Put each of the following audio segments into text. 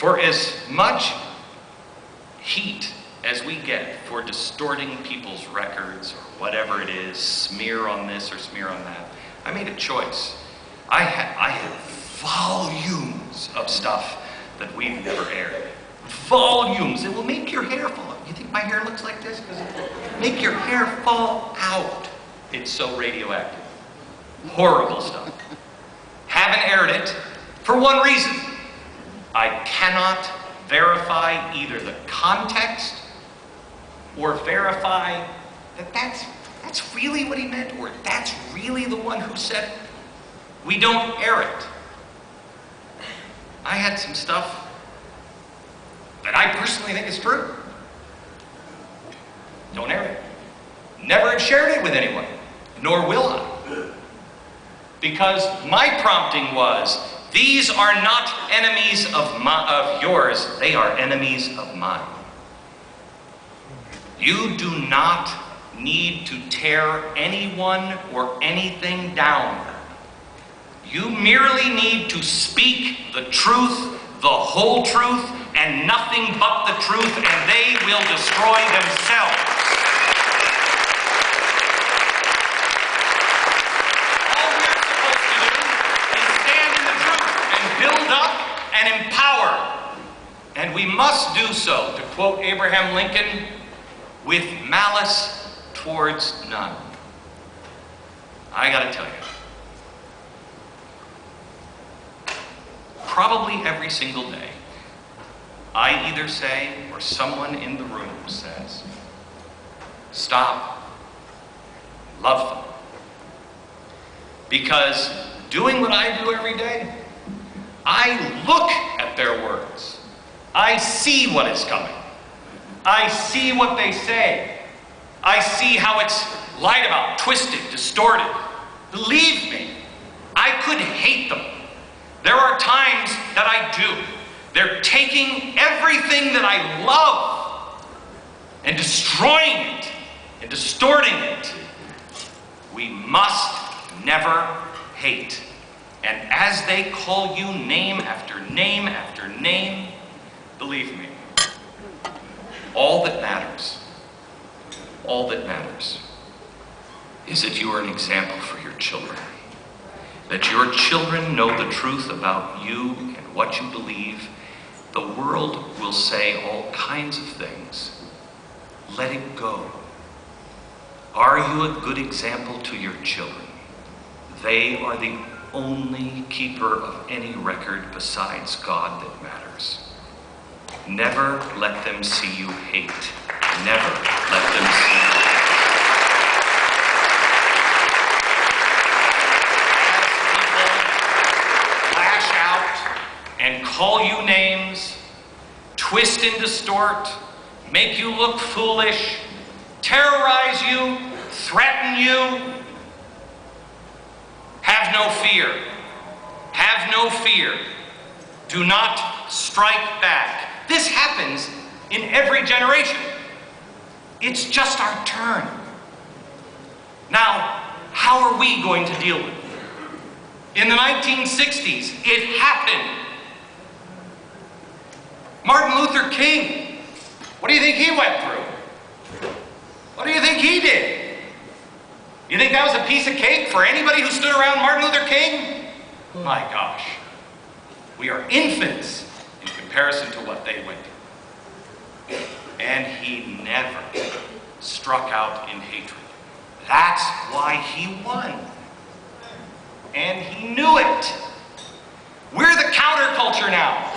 For as much heat as we get for distorting people's records or whatever it is, smear on this or smear on that, I made a choice. I had volumes of stuff that we've never aired. Volumes. It will make your hair fall out. You think my hair looks like this? Make your hair fall out. It's so radioactive. Horrible stuff. Haven't aired it for one reason. I cannot verify either the context or verify that that's really what he meant, or that's really the one who said it. We don't air it. I had some stuff that I personally think is true. Don't air it. Never have shared it with anyone, nor will I. Because my prompting was, these are not enemies of yours, they are enemies of mine. You do not need to tear anyone or anything down. You merely need to speak the truth, the whole truth, and nothing but the truth, and they will destroy themselves. All we're supposed to do is stand in the truth and build up and empower. And we must do so, to quote Abraham Lincoln, with malice towards none. I gotta tell you, probably every single day, I either say, or someone in the room says, stop, love them. Because doing what I do every day, I look at their words. I see what is coming. I see what they say. I see how it's lied about, twisted, distorted. Believe me, I could hate them. There are times that I do. They're taking everything that I love and destroying it and distorting it. We must never hate. And as they call you name after name after name, believe me, all that matters is that you are an example for your children. That your children know the truth about you and what you believe. The world will say all kinds of things. Let it go. Are you a good example to your children? They are the only keeper of any record besides God that matters. Never let them see you hate. Never let them see you hate. And call you names, twist and distort, make you look foolish, terrorize you, threaten you. Have no fear. Have no fear. Do not strike back. This happens in every generation. It's just our turn. Now, how are we going to deal with it? In the 1960s, it happened. Martin Luther King, what do you think he went through? What do you think he did? You think that was a piece of cake for anybody who stood around Martin Luther King? My gosh, we are infants in comparison to what they went through. And he never struck out in hatred. That's why he won. And he knew it. We're the counterculture now.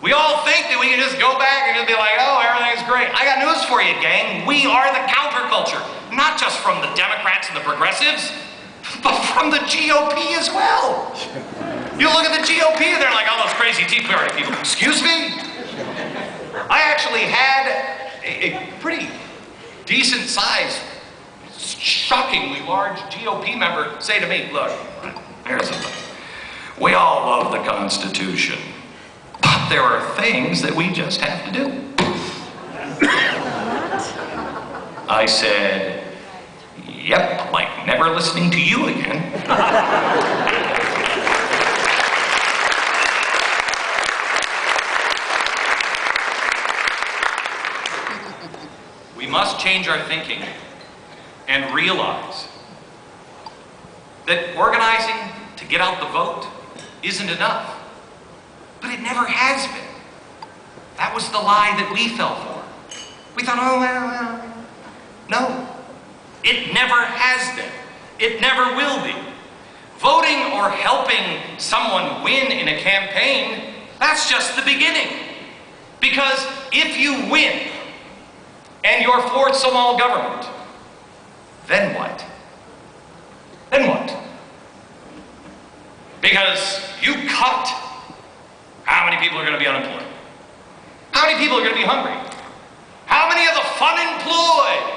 We all think that we can just go back and just be like, oh, everything's great. I got news for you, gang. We are the counterculture. Not just from the Democrats and the progressives, but from the GOP as well. You look at the GOP and they're like, oh, those crazy Tea Party people. Excuse me? I actually had a pretty decent sized, shockingly large GOP member say to me, look, here's the thing. We all love the Constitution. But there are things that we just have to do. I said, yep, like never listening to you again. must change our thinking and realize that organizing to get out the vote isn't enough. But it never has been. That was the lie that we fell for. We thought, oh, well. No. It never has been. It never will be. Voting or helping someone win in a campaign, that's just the beginning. Because if you win and you're for small government, then what? Then what? Because you cut. How many people are going to be unemployed? How many people are going to be hungry? How many of the unemployed?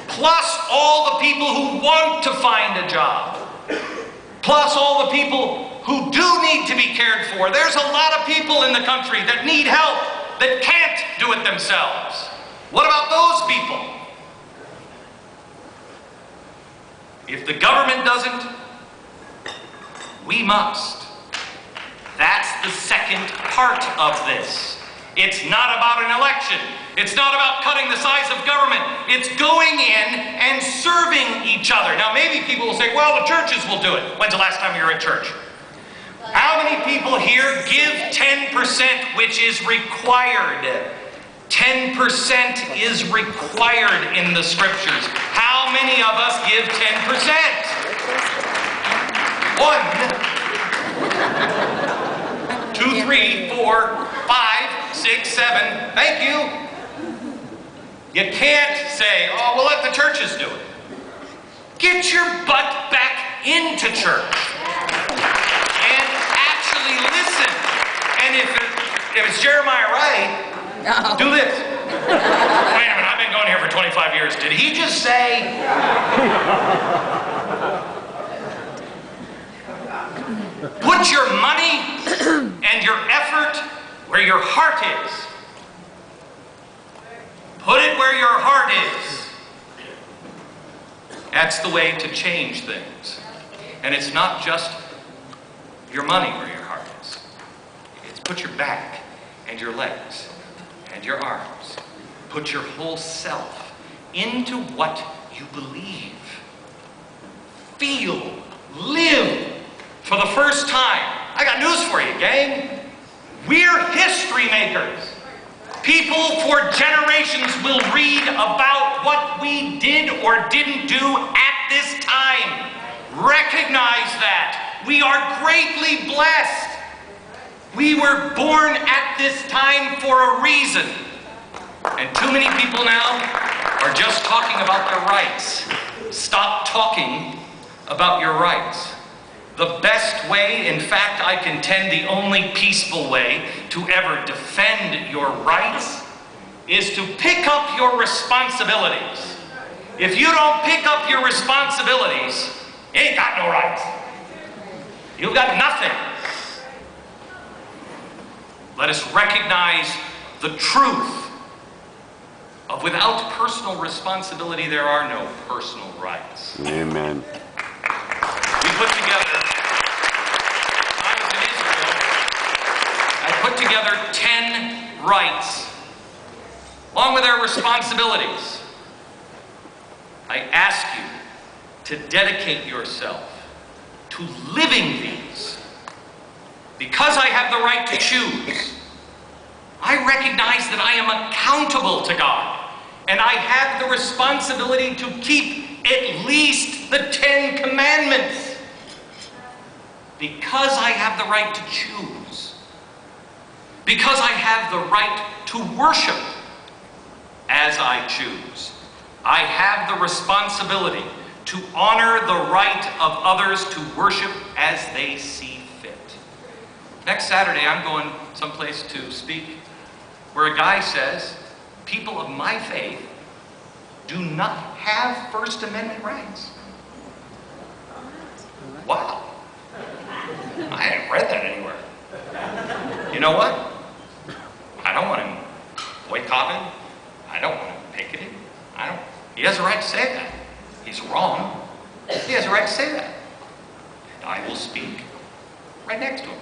Plus all the people who want to find a job. Plus all the people who do need to be cared for. There's a lot of people in the country that need help, that can't do it themselves. What about those people? If the government doesn't, we must. That's the second part of this. It's not about an election. It's not about cutting the size of government. It's going in and serving each other. Now, maybe people will say, well, the churches will do it. When's the last time you were at church? How many people here give 10%, which is required? 10% is required in the scriptures. How many of us give 10%? 1, 2, 3, 4, 5, 6, 7. Thank you. You can't say, oh, we'll let the churches do it. Get your butt back into church and actually listen. And if it's Jeremiah Wright, do this. Wait a minute, I've been going here for 25 years. Did he just say? Put your money and your effort where your heart is. Put it where your heart is. That's the way to change things. And it's not just your money where your heart is. It's put your back and your legs and your arms. Put your whole self into what you believe. Feel, live for the first time. I got news for you, gang. We're history makers. People for generations will read about what we did or didn't do at this time. Recognize that. We are greatly blessed. We were born at this time for a reason. And too many people now are just talking about their rights. Stop talking about your rights. The best way, in fact, I contend the only peaceful way to ever defend your rights is to pick up your responsibilities. If you don't pick up your responsibilities, you ain't got no rights. You've got nothing. Let us recognize the truth of without personal responsibility, there are no personal rights. Amen. We put together, I was in Israel, I put together 10 rights, along with their responsibilities. I ask you to dedicate yourself to living these. Because I have the right to choose, I recognize that I am accountable to God, and I have the responsibility to keep at least the 10 commandments. Because I have the right to choose, because I have the right to worship as I choose, I have the responsibility to honor the right of others to worship as they see fit. Next Saturday, I'm going someplace to speak where a guy says, people of my faith do not have First Amendment rights. Wow. I hadn't read that anywhere. You know what? I don't want him boycotting. I don't want him picketing. He has a right to say that. He's wrong. He has a right to say that. And I will speak right next to him.